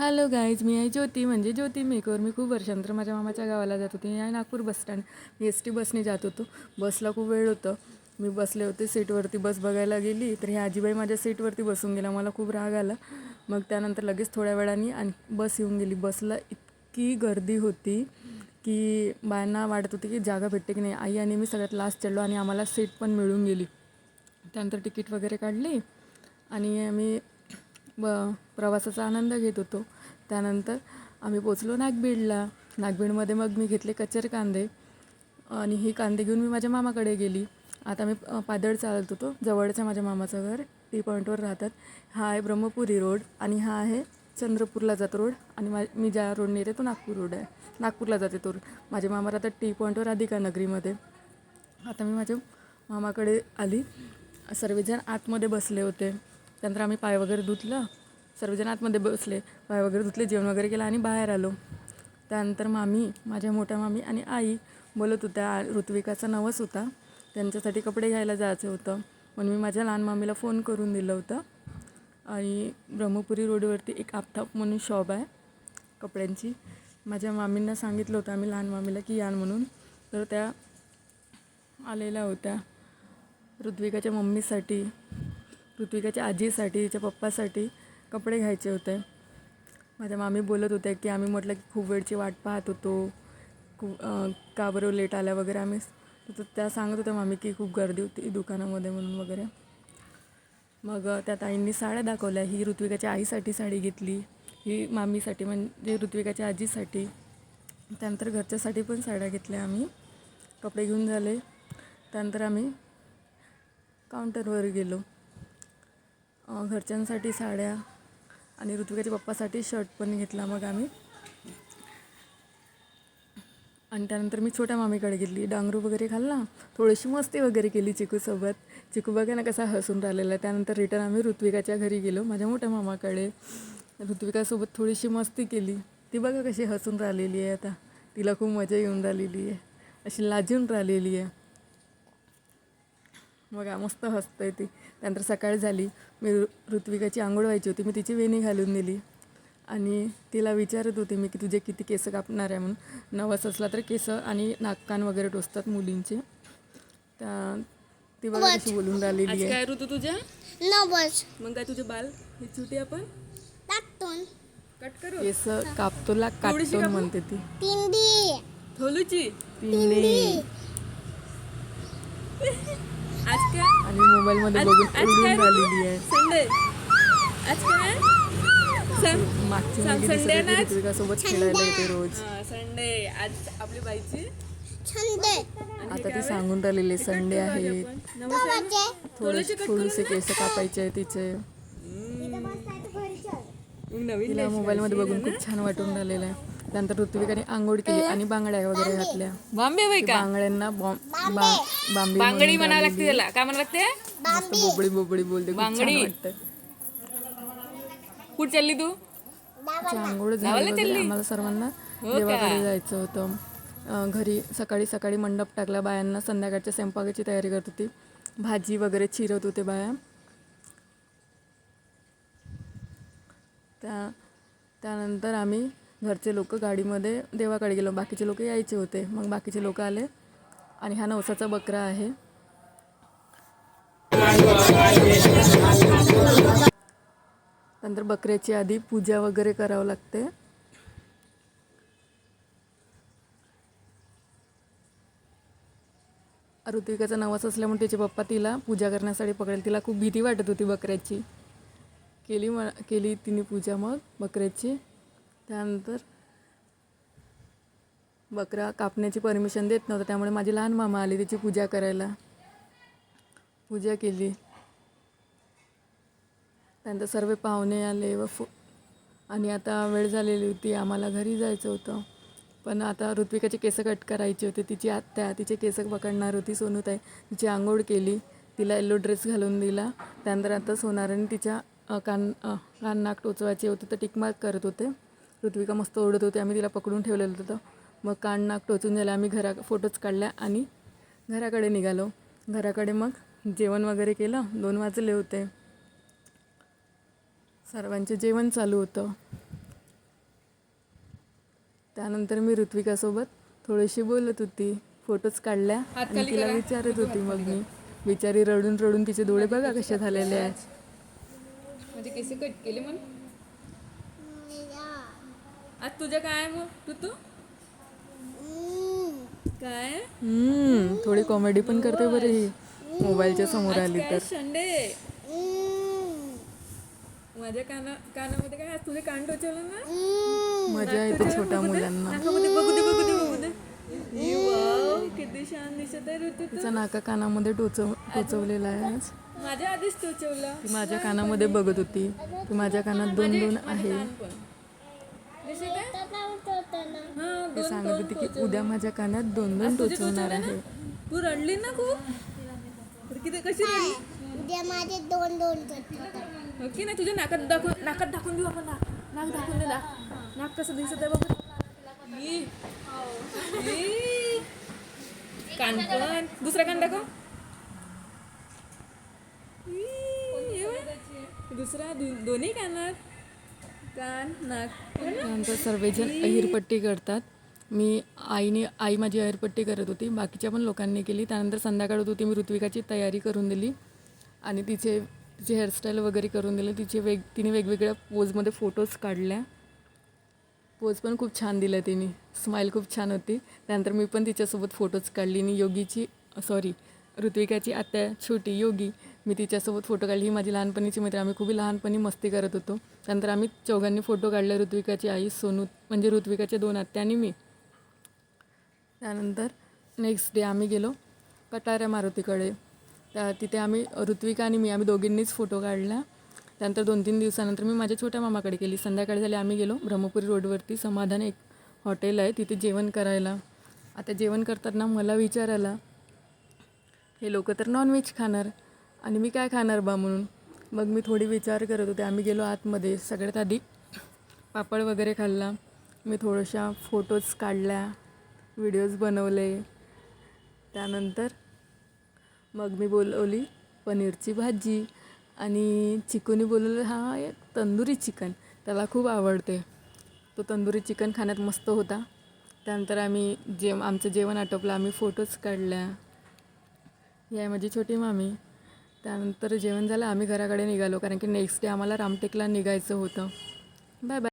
Hello guys, मी आहे ज्योती म्हणजे ज्योती मेकवर. मी खूप वर्षानंतर माझ्या मामाच्या गावाला जात होते. मी आहे नागपूर बस स्टँड. मी ST बसने जात होतो. बसला खूप वेळ होतं. मी बसले होते सीटवरती. बस बघायला गेली तर ह्या आजीबाई माझ्या सीटवरती बसून गेला. मला खूप राग आला. मग त्यानंतर लगेच थोड्या वेळाने आणि बस येऊन गेली. बसला इतकी गर्दी होती की बायांना वाटत होती की जागा भेटते की नाही. आई आणि मी सगळ्यात लास्ट चढलो आणि आम्हाला सीट पण मिळून गेली. त्यानंतर तिकीट वगैरे काढली आणि आम्ही प्रवासाचा आनंद घेत होतो. त्यानंतर आम्ही पोचलो नागबीडला. नागबीडमध्ये मग मी घेतले कच्चे कांदे आणि ही कांदे घेऊन मी माझ्या मामाकडे गेली. आता मी पायदळ चालत होतो. जवळच्या माझ्या मामाचं घर टी पॉईंटवर राहतात. हा आहे ब्रह्मपुरी रोड आणि हा आहे चंद्रपूरला जातो रोड. आणि मी ज्या रोडने येते तो नागपूर रोड आहे. नागपूरला जाते तो रोड. माझे मामा राहतात टी पॉईंटवर अधिका नगरीमध्ये. आता मी माझ्या मामाकडे आली. सर्वजण आतमध्ये बसले होते. त्यानंतर आम्ही पाय वगैरे धुतलं. सर्वजण आतमध्ये बसले, पाय वगैरे धुतले, जेवण वगैरे केलं आणि बाहेर आलो. त्यानंतर मामी, माझ्या मोठ्या मामी आणि आई बोलत होत्या. ऋत्विकाचा नवस होता, त्यांच्यासाठी कपडे घ्यायला जायचं होतं. म्हणून मी माझ्या लहान मामीला फोन करून दिलं होतं. आणि ब्रह्मपुरी रोडवरती एक आफताब म्हणून शॉप आहे कपड्यांची. माझ्या मामींना सांगितलं होतं आम्ही लहान मामीला की यान म्हणून. तर त्या आलेल्या होत्या. ऋत्विकाच्या मम्मीसाठी, ऋत्विकाच्या आजीसाठी, तिच्या पप्पासाठी कपडे घ्यायचे होते. माझ्या मामी बोलत होत्या की आम्ही म्हटलं की खूप वेळची वाट पाहत होतो, खूप का बरं लेट आल्या वगैरे. आम्ही तर त्या सांगत होत्या मामी की खूप गर्दी होती दुकानामध्ये म्हणून वगैरे. मग त्या ताईंनी साड्या दाखवल्या. ही ऋत्विकाच्या आईसाठी साडी घेतली, ही मामीसाठी म्हणजे ऋत्विकाच्या आजीसाठी. त्यानंतर घरच्यासाठी पण साड्या घेतल्या. आम्ही कपडे घेऊन झाले. त्यानंतर आम्ही काउंटरवर गेलो. घरच्यांसाठी साड्या आणि ऋत्विकाच्या पप्पासाठी शर्ट पण घेतला मग आम्ही. आणि त्यानंतर मी छोट्या मामीकडे गेली. डांगरू वगैरे खाल्ला, थोडीशी मस्ती वगैरे केली चिकूसोबत. चिकू बघा ना कसा हसून राहिलेला आहे. त्यानंतर रिटर्न आम्ही ऋत्विकाच्या घरी गेलो, माझ्या मोठ्या मामाकडे. ऋत्विकासोबत थोडीशी मस्ती केली. ती बघा कशी हसून राहिलेली आहे. आता तिला खूप मजा येऊन राहिलेली आहे, अशी लाजून राहिलेली आहे बघा, मस्त हसते ती. त्यानंतर सकाळ झाली. मी ऋत्विकाची आंघोळ व्हायची होती. मी तिची वेणी घालून दिली आणि तिला विचारत होते मी की तुझे किती केस कापणार आहे म्हणून. नवस असला तर केस आणि नाककान वगैरे टोचतात मुलींचे. त्या ती बघा कशी बोलून राहिलेली आहे. काय ऋतू तुझ्या नवस मग काय तुझे बाल ही चुटी आपण टाकतोन कट करू. केस कापतोला काटतोन म्हणते ती. तिंडी थोलूची पिंडे. आज काय आणि मोबाईलमध्ये बघून उडून राहिलेली आहे. संडे आज काय मागची सांग, मुलगी संडे दिसत होती ना? ऋत्विकासोबत खेळायला येते रोज. संडे आज आपली बाईची छंदे आता ती सांगून राहिलेली संडे आहे, थोडेसे केस कापायचे आहे तिचे. नवीन तिला मोबाईलमध्ये बघून खूप छान वाटून राहिलेलं आहे. त्यानंतर ऋत्विकाने आंघोळ केली आणि बांगड्या वगैरे घातल्या. बॉम्बे बाई का बांगड्यांना बांबी बांगडी म्हणावं लागते त्याला. काय म्हणावं लागते? मस्त बोबडी बोबडी बोलते, खूप छान बांगडी. वाटतं. कुठं चालली तू? आंघोळ झाली वगैरे. आम्हाला सर्वांना देवाकडे जायचं होतं. घरी सकाळी सकाळी मंडप टाकला बायांना. संध्याकाळच्या स्वयंपाकाची तयारी करत होती. भाजी वगैरे चिरत होते बाया. त्यानंतर आम्ही घरचे लोक गाडीमध्ये देवाकडे गेलो. बाकीचे लोक यायचे होते. मग बाकीचे लोक आले आणि हा नवसाचा बकरा आहे. नंतर बकऱ्याची आधी पूजा वगैरे करावं लागते. ऋत्विकाचा नवस असल्यामुळे तिचे पप्पा तिला पूजा करण्यासाठी पकडेल. तिला खूप भीती वाटत होती बकऱ्याची. केली तिने पूजा मग बकऱ्याची. त्यानंतर बकरा कापण्याची परमिशन देत नव्हतं, त्यामुळे माझी लहान मामा आली तिची पूजा करायला. पूजा केली. त्यानंतर सर्व पाहुणे आले आणि आता वेळ झालेली होती, आम्हाला घरी जायचं होतं. पण आता ऋत्विकाचे केस कट करायचे होते. तिची आत्या तिचे केस पकडणार होती, सोनूताई. तिची आंघोळ केली, तिला येल्लो ड्रेस घालून दिला. त्यानंतर आता सोनाराने तिच्या कान नाक टोचवायचे होते तर टिकमार्क करत होते. ऋत्विका मस्त ओढत होते. आम्ही तिला पकडून ठेवलेलं होतं. मग कान नाक टोचून झालं. आम्ही फोटोज काढल्या आणि घराकडे निघालो. घराकडे मग जेवण वगैरे केलं. 2 वाजले होते. सर्वांचे जेवण चालू होतं. त्यानंतर मी ऋत्विकासोबत थोडीशी बोलत होती, फोटोज काढल्या हात आणि खाली तिला करा. विचारत होती. मग मी बिचारी रडून रडून तिचे डोळे बघा कसे झालेले आहेत. म्हणजे केस कट केले म्हणून. आज तुझं काय आहे मग तू काय थोडी कॉमेडी पण करते बरं ही मोबाईलच्या समोर आज आली काय तर. संडे. माझ्या कानामध्ये काय आज तुझे कान टोचवलं ना. मजा येते छोट्या मुलांना. नाकामध्ये बघू दे बघू दे बघू दे. ई वाव, किती छान दिसत आहे ऋतू तू. तिचा नाका कानामध्ये टोचवलेला आहे आज. माझ्या आधीच टोचवलं. ती माझ्या कानामध्ये बघत होती. ती माझ्या कानात दोन दोन आहे. दिसत आहे? हा, ती दोन सांगत होती की उद्या माझ्या कानात दोन दोन टोचवणार आहे. तू रडली ना खूप. किती कशी रडली. उद्या माझे दोन दोन करतात. ओके ना, तुझ्या नाकात दाखवून देऊ आपण. नाक दाखवून दे. नाक कसं दिसत आहे बघ. ई. ई. कान पण दुसरा कान दाखव. ई. हे बघ. दुसरा दोन्ही कानात कान नाक. त्यानंतर सर्वजण अहिरपट्टी करतात. आई माझी अहिरपट्टी करत होती, बाकीच्या पण लोकांनी केली. त्यानंतर संध्याकाळ होत होती, मी ऋत्विकाची तयारी करून दिली आणि तिचे हेअरस्टाईल वगैरे करून दिली. तिने वेगवेगळ्या पोजमध्ये फोटोज काढल्या. पोज पण खूप छान दिल्या तिने, स्माईल खूप छान होती. त्यानंतर मी पण तिच्यासोबत फोटोज काढली आणि ऋत्विकाची आत्या छोटी योगी, मी तिच्यासोबत फोटो काढली. ही माझी लहानपणीची मैत्रीण, आम्ही खूप लहानपणी मस्ती करत होतो. त्यानंतर आम्ही चौघांनी फोटो काढले, ऋत्विकाची आई सोनू म्हणजे ऋत्विकाच्या 2 आत्या आणि मी. त्यानंतर नेक्स्ट डे आम्ही गेलो कटाऱ्या मारुतीकडे. तिथे ऋत्विका आणि मी दोघींनीच फोटो काढला. त्यानंतर 2-3 दिवसानंतर मी माझ्या छोट्या मामाकडे गेली. संध्याकाळी झाली, आम्ही गेलो ब्रह्मपुरी रोडवरती समाधान एक हॉटेल आहे, तिथे जेवण करायला. आता जेवण करताना मला विचार आला, हे लोक तर नॉनव्हेज खाणार आणि मी काय खाणार बा म्हणून. मग मी थोडी विचार करत होते. आम्ही गेलो आतमध्ये. सगळ्यात आधी पापड वगैरे खाल्ला. मी थोड्याशा फोटोज काढल्या, व्हिडिओज बनवले. त्यानंतर मग मी बोलवली पनीरची भाजी आणि चिकूनी बोलवलं एक तंदुरी चिकन, त्याला खूप आवडते. तो तंदुरी चिकन खाण्यात मस्त होता. त्यानंतर आमचं जेवण आटोपलं, आम्ही फोटोज काढल्या. ही आहे माझी छोटी मामी. त्यानंतर जेवण झालं, आम्ही घराकडे निघालो कारण की नेक्स्ट डे आम्हाला रामटेकला निघायचं होतं. Bye bye.